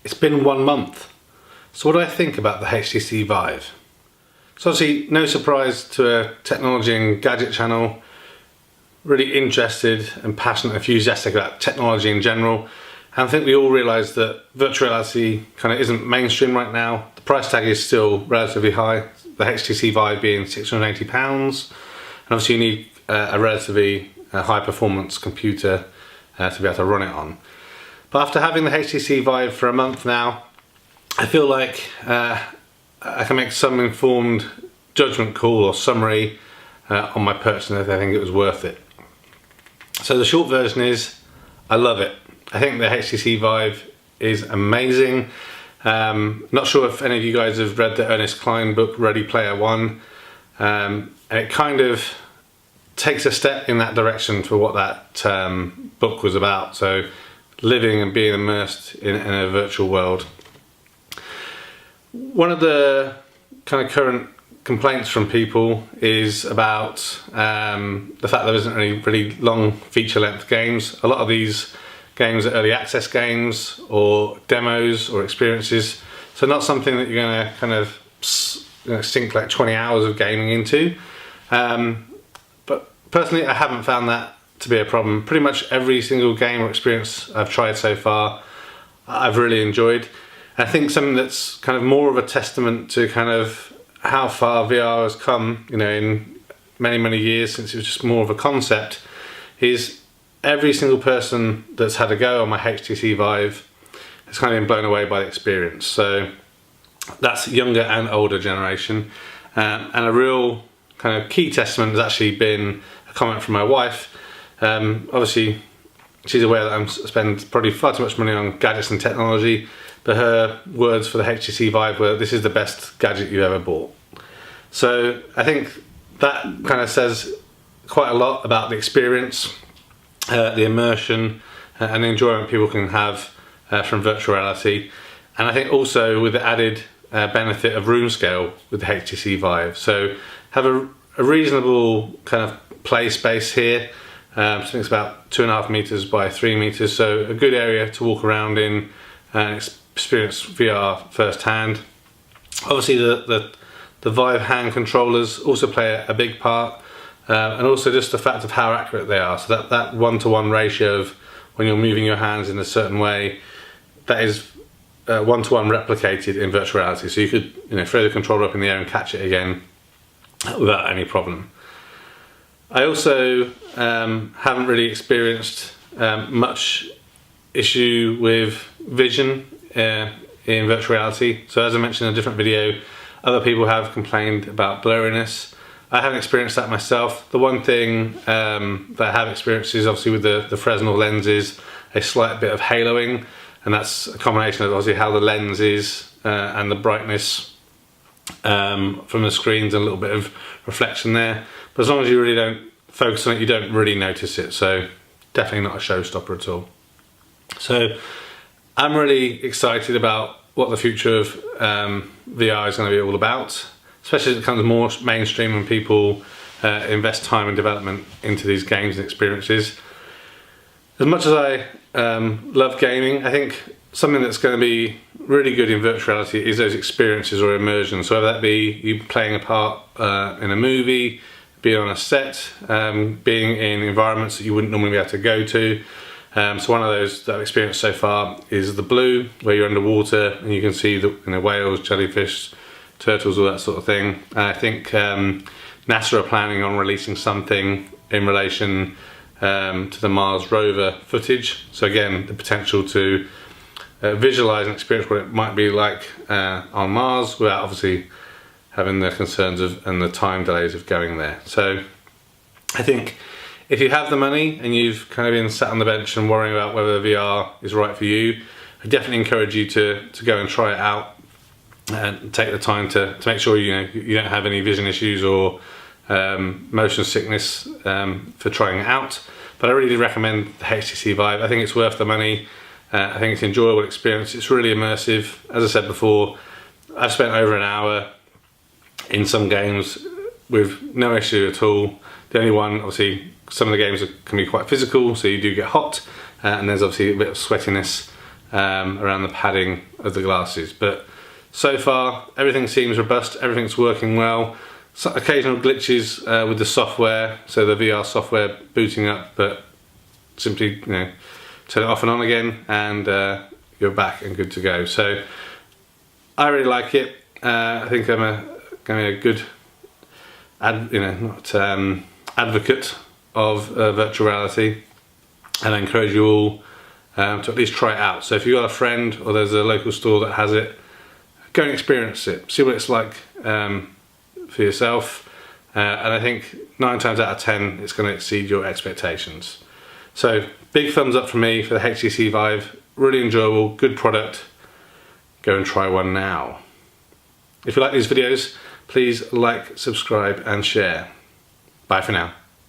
It's been 1 month. So what do I think about the HTC VIVE? So obviously no surprise to a technology and gadget channel, really interested and passionate, enthusiastic about technology in general. And I think we all realise that virtual reality kind of isn't mainstream right now. The price tag is still relatively high, the HTC VIVE being £680. And obviously you need a relatively high performance computer to be able to run it on. But after having the HTC VIVE for a month now, I feel like I can make some informed judgment call or summary on my purchase, and if I think it was worth it. So the short version is, I love it. I think the HTC VIVE is amazing. Not sure if any of you guys have read the Ernest Cline book, Ready Player One. And it kind of takes a step in that direction for what that book was about. So living and being immersed in a virtual world. One of the kind of current complaints from people is about the fact there isn't any really long feature length games. A lot of these games are early access games or demos or experiences, so not something that you're going to kind of sink like 20 hours of gaming into. But personally I haven't found that to be a problem. Pretty much every single game or experience I've tried so far I've really enjoyed. I think something that's kind of more of a testament to kind of how far VR has come, you know, in many years since it was just more of a concept, is every single person that's had a go on my HTC VIVE has kind of been blown away by the experience. So that's younger and older generation. And a real kind of key testament has actually been a comment from my wife. Obviously, she's aware that I spend probably far too much money on gadgets and technology, but her words for the HTC VIVE were, "This is the best gadget you've ever bought." So I think that kind of says quite a lot about the experience, the immersion and the enjoyment people can have from virtual reality. And I think also with the added benefit of room scale with the HTC VIVE. So have a reasonable kind of play space here. I think it's about 2.5 meters by 3 meters, so a good area to walk around in and experience VR firsthand. Obviously the VIVE hand controllers also play a big part, and also just the fact of how accurate they are. So that 1-to-1 ratio of when you're moving your hands in a certain way, that is 1-to-1 replicated in virtual reality. So you could, you know, throw the controller up in the air and catch it again without any problem. I also haven't really experienced much issue with vision in virtual reality. So as I mentioned in a different video, other people have complained about blurriness. I haven't experienced that myself. The one thing that I have experienced is obviously with the Fresnel lenses, a slight bit of haloing, and that's a combination of obviously how the lens is and the brightness from the screens, and a little bit of reflection there. But as long as you really don't focus on it, you don't really notice it. So definitely not a showstopper at all. So I'm really excited about what the future of VR is going to be all about, especially as it becomes more mainstream and people invest time and development into these games and experiences. As much as I love gaming, I think something that's going to be really good in virtual reality is those experiences or immersion. So whether that be you playing a part in a movie, being on a set, being in environments that you wouldn't normally be able to go to. So one of those that I've experienced so far is the Blue, where you're underwater and you can see the whales, jellyfish, turtles, all that sort of thing. I think NASA are planning on releasing something in relation to the Mars rover footage. So again, the potential to visualize and experience what it might be like on Mars without obviously having the concerns of and the time delays of going there. So I think if you have the money and you've kind of been sat on the bench and worrying about whether VR is right for you, I definitely encourage you to go and try it out and take the time to make sure you don't have any vision issues or motion sickness for trying it out. But I really recommend the HTC VIVE. I think it's worth the money. I think it's an enjoyable experience. It's really immersive. As I said before, I've spent over an hour in some games with no issue at all. The only one, obviously, some of the games can be quite physical, so you do get hot, and there's obviously a bit of sweatiness around the padding of the glasses. But so far, everything seems robust, everything's working well. Some occasional glitches with the software, so the VR software booting up, but simply turn it off and on again, and you're back and good to go. So I really like it. I think I'm going to be a good advocate of virtual reality, and I encourage you all to at least try it out. So if you've got a friend or there's a local store that has it, go and experience it, see what it's like for yourself, and I think 9 times out of 10 it's going to exceed your expectations. So big thumbs up from me for the HTC VIVE, really enjoyable, good product. Go and try one now. If you like these videos, please like, subscribe and share. Bye for now.